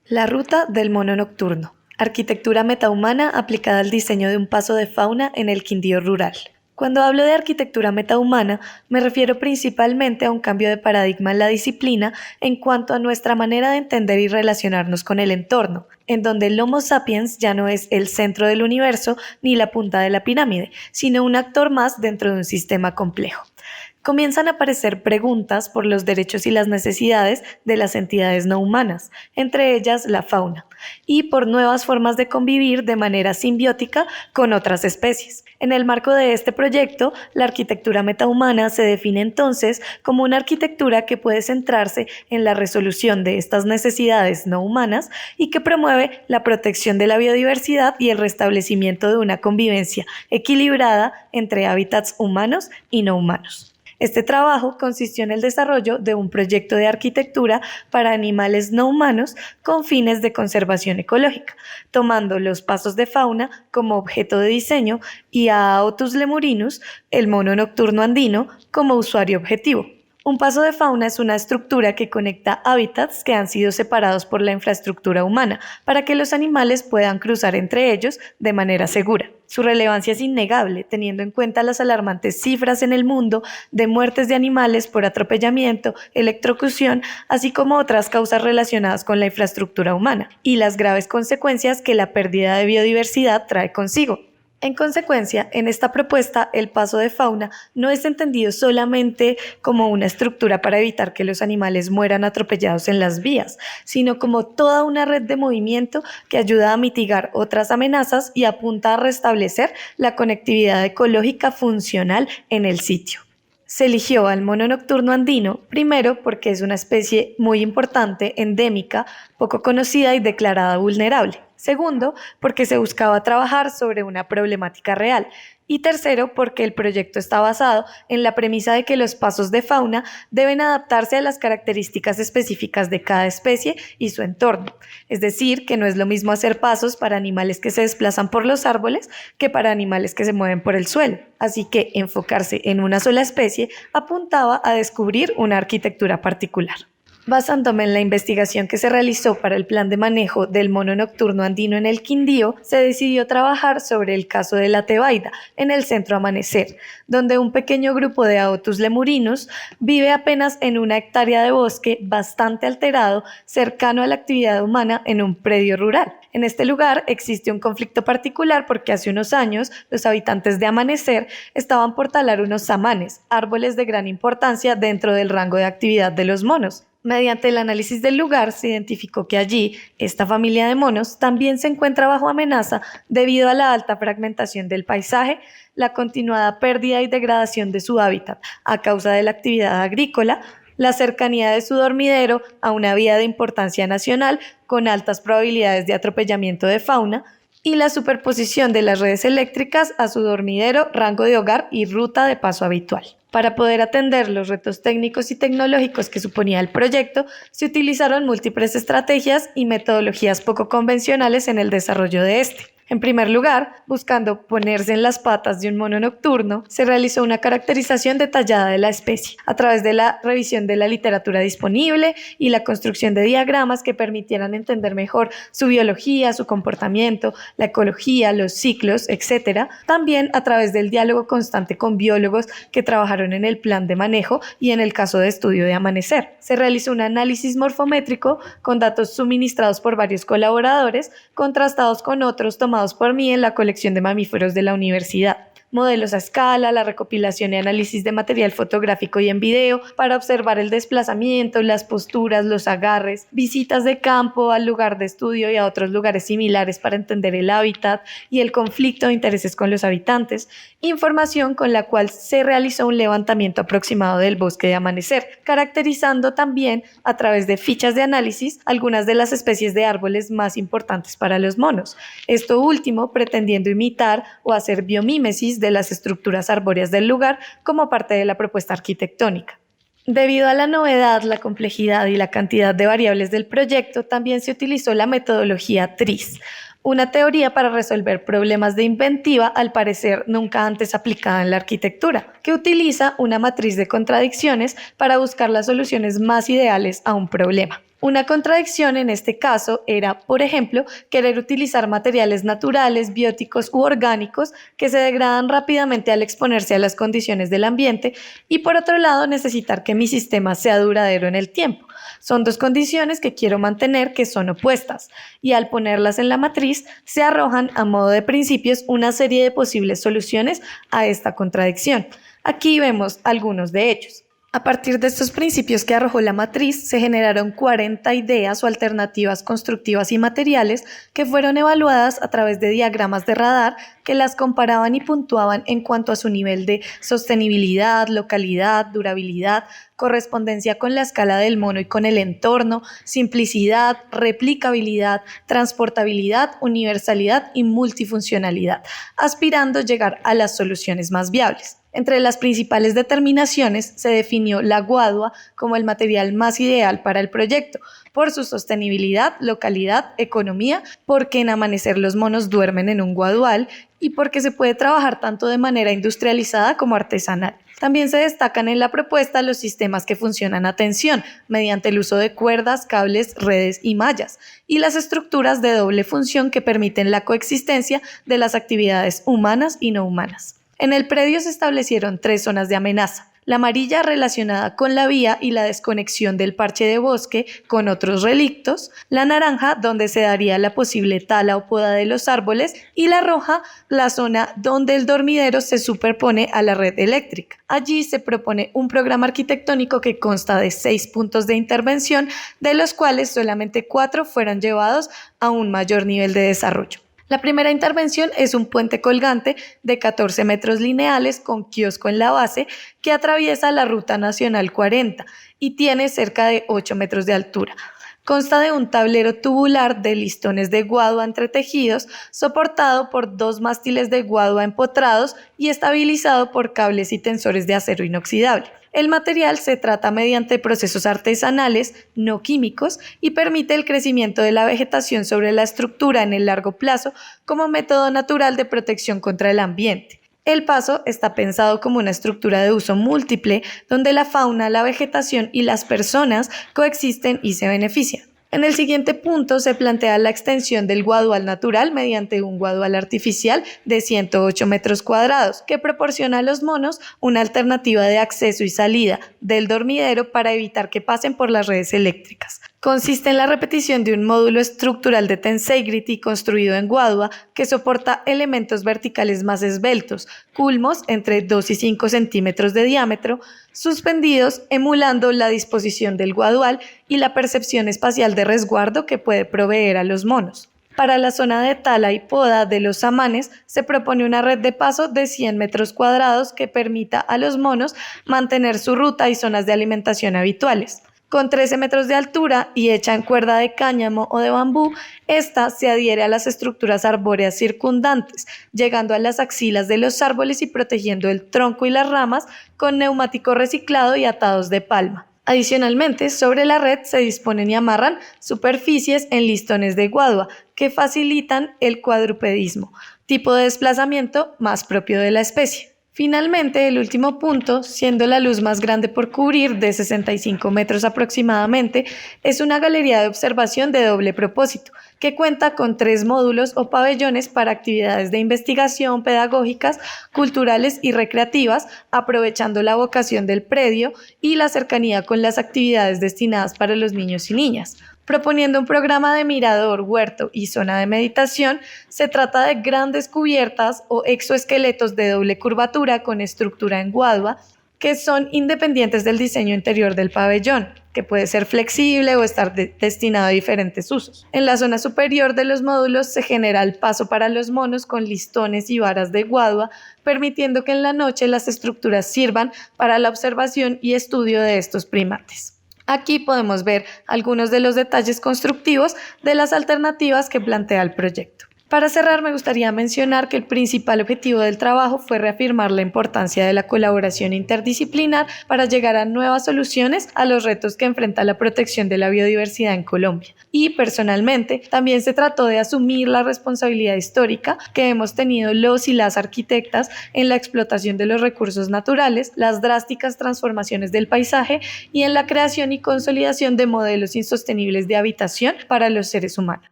La ruta del mono nocturno. Arquitectura metahumana aplicada al diseño de un paso de fauna en el Quindío rural. Cuando hablo de arquitectura metahumana, me refiero principalmente a un cambio de paradigma en la disciplina en cuanto a nuestra manera de entender y relacionarnos con el entorno, en donde el Homo sapiens ya no es el centro del universo ni la punta de la pirámide, sino un actor más dentro de un sistema complejo. Comienzan a aparecer preguntas por los derechos y las necesidades de las entidades no humanas, entre ellas la fauna, y por nuevas formas de convivir de manera simbiótica con otras especies. En el marco de este proyecto, la arquitectura metahumana se define entonces como una arquitectura que puede centrarse en la resolución de estas necesidades no humanas y que promueve la protección de la biodiversidad y el restablecimiento de una convivencia equilibrada entre hábitats humanos y no humanos. Este trabajo consistió en el desarrollo de un proyecto de arquitectura para animales no humanos con fines de conservación ecológica, tomando los pasos de fauna como objeto de diseño y a Aotus lemurinus, el mono nocturno andino, como usuario objetivo. Un paso de fauna es una estructura que conecta hábitats que han sido separados por la infraestructura humana para que los animales puedan cruzar entre ellos de manera segura. Su relevancia es innegable, teniendo en cuenta las alarmantes cifras en el mundo de muertes de animales por atropellamiento, electrocución, así como otras causas relacionadas con la infraestructura humana, y las graves consecuencias que la pérdida de biodiversidad trae consigo. En consecuencia, en esta propuesta, el paso de fauna no es entendido solamente como una estructura para evitar que los animales mueran atropellados en las vías, sino como toda una red de movimiento que ayuda a mitigar otras amenazas y apunta a restablecer la conectividad ecológica funcional en el sitio. Se eligió al mono nocturno andino, primero porque es una especie muy importante, endémica, poco conocida y declarada vulnerable. Segundo, porque se buscaba trabajar sobre una problemática real. Y tercero, porque el proyecto está basado en la premisa de que los pasos de fauna deben adaptarse a las características específicas de cada especie y su entorno. Es decir, que no es lo mismo hacer pasos para animales que se desplazan por los árboles que para animales que se mueven por el suelo. Así que enfocarse en una sola especie apuntaba a descubrir una arquitectura particular. Basándome en la investigación que se realizó para el plan de manejo del mono nocturno andino en el Quindío, se decidió trabajar sobre el caso de la Tebaida, en el centro Amanecer, donde un pequeño grupo de Aotus lemurinus vive apenas en una hectárea de bosque bastante alterado, cercano a la actividad humana en un predio rural. En este lugar existe un conflicto particular porque hace unos años los habitantes de Amanecer estaban por talar unos samanes, árboles de gran importancia dentro del rango de actividad de los monos. Mediante el análisis del lugar se identificó que allí esta familia de monos también se encuentra bajo amenaza debido a la alta fragmentación del paisaje, la continuada pérdida y degradación de su hábitat a causa de la actividad agrícola, la cercanía de su dormidero a una vía de importancia nacional con altas probabilidades de atropellamiento de fauna y la superposición de las redes eléctricas a su dormidero, rango de hogar y ruta de paso habitual. Para poder atender los retos técnicos y tecnológicos que suponía el proyecto, se utilizaron múltiples estrategias y metodologías poco convencionales en el desarrollo de este. En primer lugar, buscando ponerse en las patas de un mono nocturno, se realizó una caracterización detallada de la especie a través de la revisión de la literatura disponible y la construcción de diagramas que permitieran entender mejor su biología, su comportamiento, la ecología, los ciclos, etc. También a través del diálogo constante con biólogos que trabajaron en el plan de manejo y en el caso de estudio de Amanecer. Se realizó un análisis morfométrico con datos suministrados por varios colaboradores, contrastados con otros tomados por mí en la colección de mamíferos de la universidad. Modelos a escala, la recopilación y análisis de material fotográfico y en video para observar el desplazamiento, las posturas, los agarres, visitas de campo al lugar de estudio y a otros lugares similares para entender el hábitat y el conflicto de intereses con los habitantes, información con la cual se realizó un levantamiento aproximado del bosque de Amanecer, caracterizando también a través de fichas de análisis algunas de las especies de árboles más importantes para los monos. Esto último pretendiendo imitar o hacer biomímesis de las estructuras arbóreas del lugar como parte de la propuesta arquitectónica. Debido a la novedad, la complejidad y la cantidad de variables del proyecto, también se utilizó la metodología TRIZ, una teoría para resolver problemas de inventiva al parecer nunca antes aplicada en la arquitectura, que utiliza una matriz de contradicciones para buscar las soluciones más ideales a un problema. Una contradicción en este caso era, por ejemplo, querer utilizar materiales naturales, bióticos u orgánicos que se degradan rápidamente al exponerse a las condiciones del ambiente y, por otro lado, necesitar que mi sistema sea duradero en el tiempo. Son dos condiciones que quiero mantener que son opuestas y al ponerlas en la matriz se arrojan a modo de principios una serie de posibles soluciones a esta contradicción. Aquí vemos algunos de ellos. A partir de estos principios que arrojó la matriz, se generaron 40 ideas o alternativas constructivas y materiales que fueron evaluadas a través de diagramas de radar que las comparaban y puntuaban en cuanto a su nivel de sostenibilidad, localidad, durabilidad, correspondencia con la escala del mono y con el entorno, simplicidad, replicabilidad, transportabilidad, universalidad y multifuncionalidad, aspirando a llegar a las soluciones más viables. Entre las principales determinaciones se definió la guadua como el material más ideal para el proyecto, por su sostenibilidad, localidad, economía, porque en Amanecer los monos duermen en un guadual y porque se puede trabajar tanto de manera industrializada como artesanal. También se destacan en la propuesta los sistemas que funcionan a tensión, mediante el uso de cuerdas, cables, redes y mallas, y las estructuras de doble función que permiten la coexistencia de las actividades humanas y no humanas. En el predio se establecieron 3 zonas de amenaza. La amarilla relacionada con la vía y la desconexión del parche de bosque con otros relictos, la naranja donde se daría la posible tala o poda de los árboles y la roja la zona donde el dormidero se superpone a la red eléctrica. Allí se propone un programa arquitectónico que consta de 6 puntos de intervención, de los cuales solamente 4 fueron llevados a un mayor nivel de desarrollo. La primera intervención es un puente colgante de 14 metros lineales con kiosco en la base que atraviesa la Ruta Nacional 40 y tiene cerca de 8 metros de altura. Consta de un tablero tubular de listones de guadua entretejidos soportado por 2 mástiles de guadua empotrados y estabilizado por cables y tensores de acero inoxidable. El material se trata mediante procesos artesanales, no químicos, y permite el crecimiento de la vegetación sobre la estructura en el largo plazo como método natural de protección contra el ambiente. El paso está pensado como una estructura de uso múltiple, donde la fauna, la vegetación y las personas coexisten y se benefician. En el siguiente punto se plantea la extensión del guadual natural mediante un guadual artificial de 108 metros cuadrados, que proporciona a los monos una alternativa de acceso y salida del dormidero para evitar que pasen por las redes eléctricas. Consiste en la repetición de un módulo estructural de tensegrity construido en guadua que soporta elementos verticales más esbeltos, culmos entre 2 y 5 centímetros de diámetro, suspendidos emulando la disposición del guadual y la percepción espacial de resguardo que puede proveer a los monos. Para la zona de tala y poda de los samanes se propone una red de paso de 100 metros cuadrados que permita a los monos mantener su ruta y zonas de alimentación habituales. Con 13 metros de altura y hecha en cuerda de cáñamo o de bambú, esta se adhiere a las estructuras arbóreas circundantes, llegando a las axilas de los árboles y protegiendo el tronco y las ramas con neumático reciclado y atados de palma. Adicionalmente, sobre la red se disponen y amarran superficies en listones de guadua que facilitan el cuadrupedismo, tipo de desplazamiento más propio de la especie. Finalmente, el último punto, siendo la luz más grande por cubrir, de 65 metros aproximadamente, es una galería de observación de doble propósito, que cuenta con 3 módulos o pabellones para actividades de investigación, pedagógicas, culturales y recreativas, aprovechando la vocación del predio y la cercanía con las actividades destinadas para los niños y niñas. Proponiendo un programa de mirador, huerto y zona de meditación, se trata de grandes cubiertas o exoesqueletos de doble curvatura con estructura en guadua que son independientes del diseño interior del pabellón, que puede ser flexible o estar destinado a diferentes usos. En la zona superior de los módulos se genera el paso para los monos con listones y varas de guadua, permitiendo que en la noche las estructuras sirvan para la observación y estudio de estos primates. Aquí podemos ver algunos de los detalles constructivos de las alternativas que plantea el proyecto. Para cerrar, me gustaría mencionar que el principal objetivo del trabajo fue reafirmar la importancia de la colaboración interdisciplinar para llegar a nuevas soluciones a los retos que enfrenta la protección de la biodiversidad en Colombia. Y personalmente, también se trató de asumir la responsabilidad histórica que hemos tenido los y las arquitectas en la explotación de los recursos naturales, las drásticas transformaciones del paisaje y en la creación y consolidación de modelos insostenibles de habitación para los seres humanos.